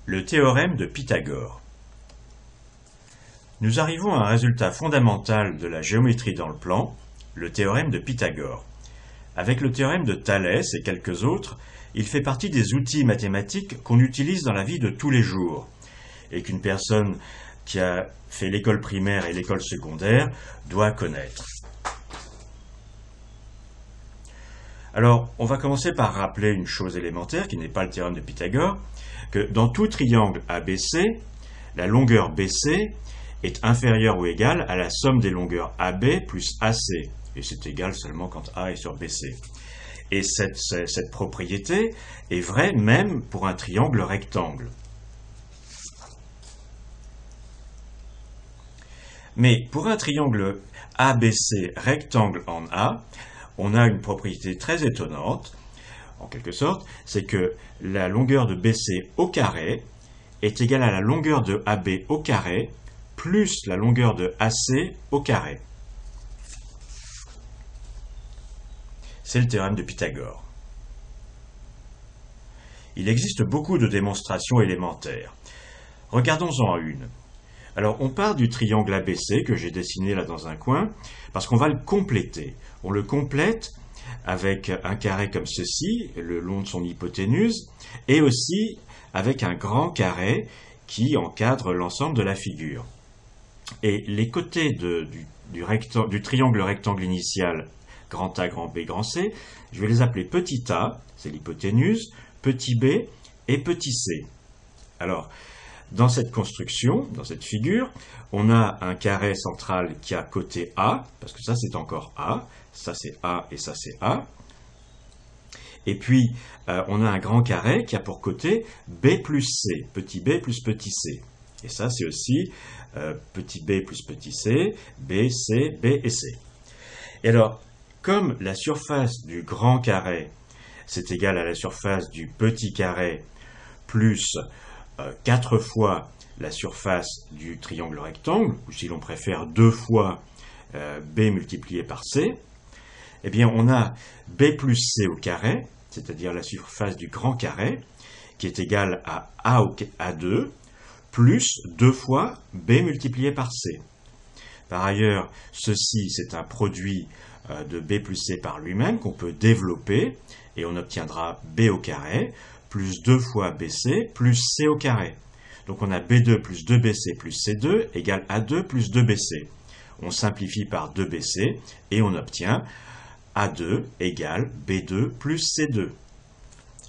Le théorème de Pythagore. Nous arrivons à un résultat fondamental de la géométrie dans le plan, le théorème de Pythagore. Avec le théorème de Thalès et quelques autres, il fait partie des outils mathématiques qu'on utilise dans la vie de tous les jours, et qu'une personne qui a fait l'école primaire et l'école secondaire doit connaître. Alors, on va commencer par rappeler une chose élémentaire, qui n'est pas le théorème de Pythagore, que dans tout triangle ABC, la longueur BC est inférieure ou égale à la somme des longueurs AB plus AC, et c'est égal seulement quand A est sur BC. Et cette propriété est vraie même pour un triangle rectangle. Mais pour un triangle ABC rectangle en A, on a une propriété très étonnante, en quelque sorte, c'est que la longueur de BC au carré est égale à la longueur de AB au carré plus la longueur de AC au carré. C'est le théorème de Pythagore. Il existe beaucoup de démonstrations élémentaires. Regardons-en une. Alors, on part du triangle ABC que j'ai dessiné là dans un coin, parce qu'on va le compléter. On le complète avec un carré comme ceci, le long de son hypoténuse, et aussi avec un grand carré qui encadre l'ensemble de la figure. Et les côtés du triangle rectangle initial, grand A, grand B, grand C, je vais les appeler petit a, c'est l'hypoténuse, petit b et petit c. Alors, dans cette construction, dans cette figure, on a un carré central qui a côté A, parce que ça c'est encore A, ça c'est A et ça c'est A. Et puis, on a un grand carré qui a pour côté B plus C, petit b plus petit c. Et ça c'est aussi petit b plus petit c, B, C, B et C. Et alors, comme la surface du grand carré, c'est égal à la surface du petit carré plus 4 fois la surface du triangle rectangle, ou si l'on préfère 2 fois B multiplié par C, eh bien on a B plus C au carré, c'est-à-dire la surface du grand carré, qui est égale à A2, plus 2 fois B multiplié par C. Par ailleurs, ceci c'est un produit de B plus C par lui-même qu'on peut développer, et on obtiendra B au carré, plus 2 fois BC plus C au carré. Donc on a B2 plus 2BC plus C2 égale A2 plus 2BC. On simplifie par 2BC et on obtient A2 égale B2 plus C2.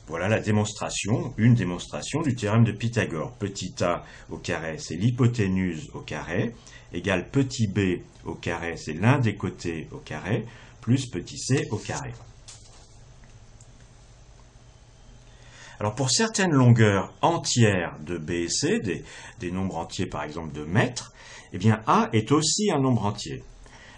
Voilà la démonstration, une démonstration du théorème de Pythagore. Petit a au carré, c'est l'hypoténuse au carré, égale petit b au carré, c'est l'un des côtés au carré, plus petit c au carré. Alors pour certaines longueurs entières de B et C, des nombres entiers par exemple de mètres, eh bien A est aussi un nombre entier.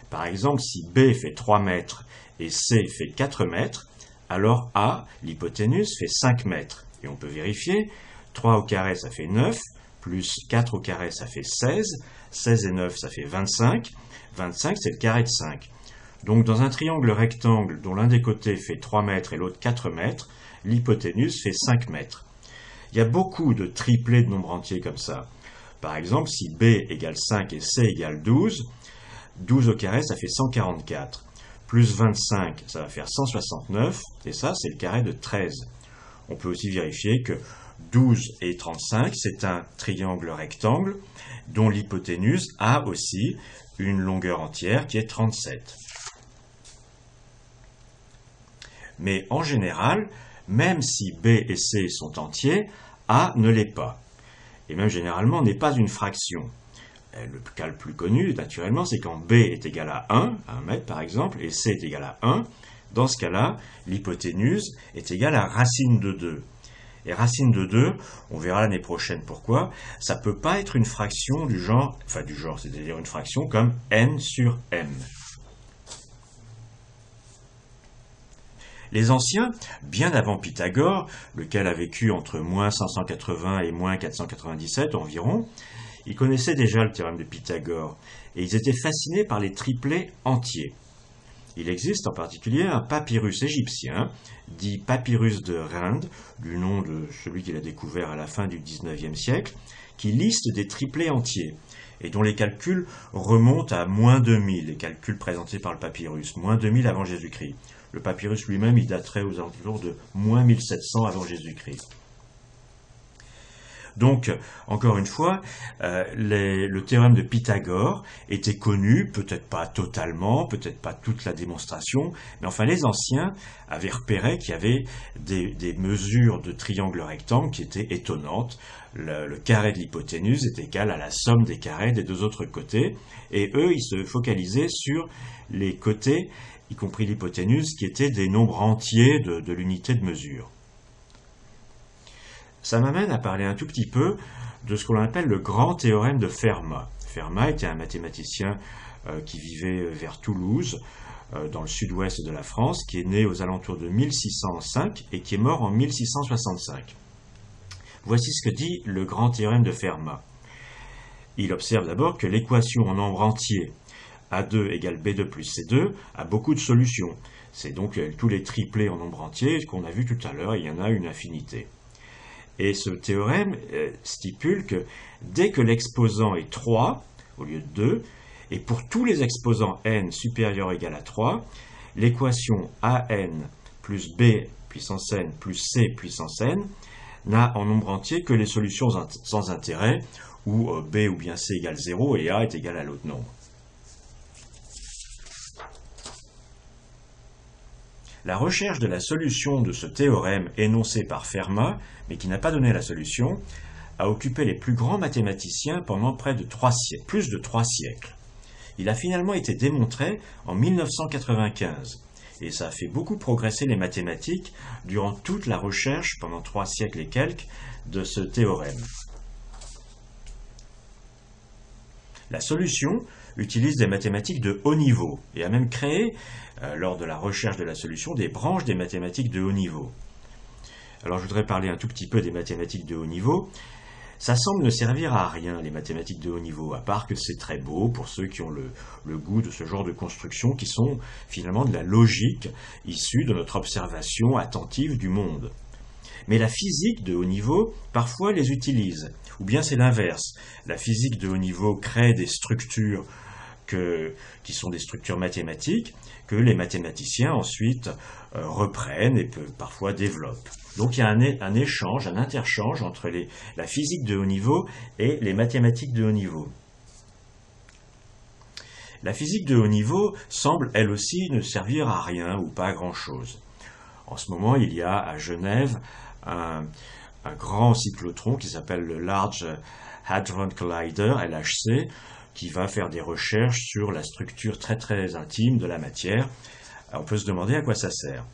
Par exemple, si B fait 3 mètres et C fait 4 mètres, alors A, l'hypoténuse, fait 5 mètres. Et on peut vérifier, 3 au carré ça fait 9, plus 4 au carré ça fait 16, 16 et 9 ça fait 25, 25 c'est le carré de 5. Donc dans un triangle rectangle dont l'un des côtés fait 3 mètres et l'autre 4 mètres, l'hypoténuse fait 5 mètres. Il y a beaucoup de triplés de nombres entiers comme ça. Par exemple, si B égale 5 et C égale 12, 12 au carré, ça fait 144. Plus 25, ça va faire 169, et ça, c'est le carré de 13. On peut aussi vérifier que 12 et 35, c'est un triangle rectangle dont l'hypoténuse a aussi une longueur entière qui est 37. Mais en général, même si B et C sont entiers, A ne l'est pas. Et même généralement n'est pas une fraction. Le cas le plus connu, naturellement, c'est quand B est égal à 1 mètre par exemple, et C est égal à 1. Dans ce cas-là, l'hypoténuse est égale à racine de 2. Et racine de 2, on verra l'année prochaine pourquoi, ça ne peut pas être une fraction du genre, c'est-à-dire une fraction comme n sur m. Les anciens, bien avant Pythagore, lequel a vécu entre moins 580 et moins 497 environ, ils connaissaient déjà le théorème de Pythagore, et ils étaient fascinés par les triplés entiers. Il existe en particulier un papyrus égyptien, dit papyrus de Rhind, du nom de celui qu'il a découvert à la fin du XIXe siècle, qui liste des triplets entiers, et dont les calculs remontent à moins 2000, les calculs présentés par le papyrus, moins 2000 avant Jésus-Christ. Le papyrus lui-même, il daterait aux alentours de moins 1700 avant Jésus-Christ. Donc, encore une fois, le théorème de Pythagore était connu, peut-être pas totalement, peut-être pas toute la démonstration, mais enfin les anciens avaient repéré qu'il y avait des mesures de triangle rectangle qui étaient étonnantes. Le carré de l'hypoténuse est égal à la somme des carrés des deux autres côtés, et eux, ils se focalisaient sur les côtés, y compris l'hypoténuse, qui étaient des nombres entiers de l'unité de mesure. Ça m'amène à parler un tout petit peu de ce qu'on appelle le grand théorème de Fermat. Fermat était un mathématicien qui vivait vers Toulouse, dans le sud-ouest de la France, qui est né aux alentours de 1605 et qui est mort en 1665. Voici ce que dit le grand théorème de Fermat. Il observe d'abord que l'équation en nombre entier A2 égale B2 plus C2 a beaucoup de solutions. C'est donc tous les triplets en nombre entier qu'on a vu tout à l'heure, il y en a une infinité. Et ce théorème stipule que dès que l'exposant est 3 au lieu de 2, et pour tous les exposants n supérieurs ou égal à 3, l'équation an plus b puissance n plus c puissance n n'a en nombre entier que les solutions sans intérêt, où b ou bien c égale 0 et a est égal à l'autre nombre. La recherche de la solution de ce théorème énoncé par Fermat, mais qui n'a pas donné la solution, a occupé les plus grands mathématiciens pendant plus de 3 siècles. Il a finalement été démontré en 1995, et ça a fait beaucoup progresser les mathématiques durant toute la recherche, pendant 3 siècles et quelques, de ce théorème. La solution utilise des mathématiques de haut niveau, et a même créé, lors de la recherche de la solution, des branches des mathématiques de haut niveau. Alors je voudrais parler un tout petit peu des mathématiques de haut niveau. Ça semble ne servir à rien, les mathématiques de haut niveau, à part que c'est très beau pour ceux qui ont le goût de ce genre de construction, qui sont finalement de la logique issue de notre observation attentive du monde. Mais la physique de haut niveau, parfois, les utilise. Ou bien c'est l'inverse. La physique de haut niveau crée des structures qui sont des structures mathématiques, que les mathématiciens ensuite reprennent et parfois développent. Donc il y a un échange, un interchange entre la physique de haut niveau et les mathématiques de haut niveau. La physique de haut niveau semble, elle aussi, ne servir à rien ou pas à grand-chose. En ce moment, il y a à Genève un grand cyclotron qui s'appelle le Large Hadron Collider, LHC, qui va faire des recherches sur la structure très très intime de la matière. Alors, on peut se demander à quoi ça sert.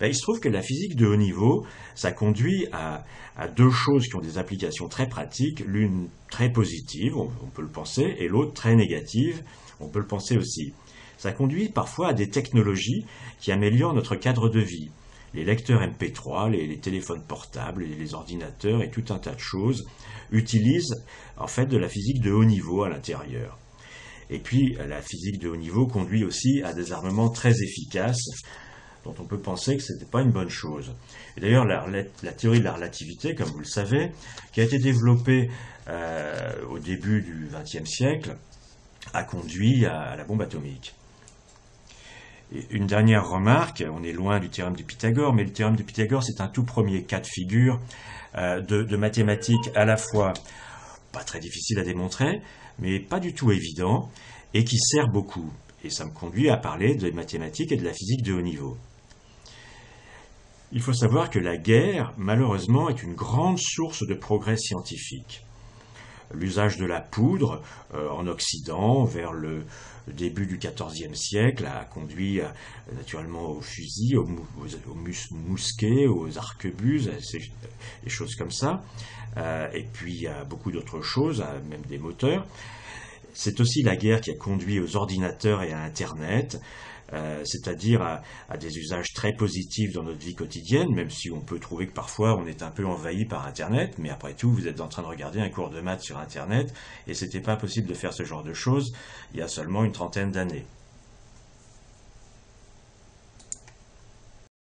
Il se trouve que la physique de haut niveau, ça conduit à deux choses qui ont des applications très pratiques, l'une très positive, on peut le penser, et l'autre très négative, on peut le penser aussi. Ça conduit parfois à des technologies qui améliorent notre cadre de vie. Les lecteurs MP3, les téléphones portables, les ordinateurs et tout un tas de choses utilisent en fait de la physique de haut niveau à l'intérieur. Et puis la physique de haut niveau conduit aussi à des armements très efficaces dont on peut penser que ce n'était pas une bonne chose. Et d'ailleurs la théorie de la relativité, comme vous le savez, qui a été développée au début du XXe siècle, a conduit à la bombe atomique. Et une dernière remarque, on est loin du théorème de Pythagore, mais le théorème de Pythagore, c'est un tout premier cas de figure de mathématiques à la fois pas très difficile à démontrer, mais pas du tout évident, et qui sert beaucoup. Et ça me conduit à parler des mathématiques et de la physique de haut niveau. Il faut savoir que la guerre, malheureusement, est une grande source de progrès scientifique. L'usage de la poudre en Occident, vers le début du XIVe siècle, a conduit naturellement aux fusils, aux mousquets, aux arquebuses, des choses comme ça, et puis à beaucoup d'autres choses, même des moteurs. C'est aussi la guerre qui a conduit aux ordinateurs et à Internet, c'est-à-dire à des usages très positifs dans notre vie quotidienne, même si on peut trouver que parfois on est un peu envahi par Internet, mais après tout, vous êtes en train de regarder un cours de maths sur Internet, et c'était pas possible de faire ce genre de choses il y a seulement une trentaine d'années.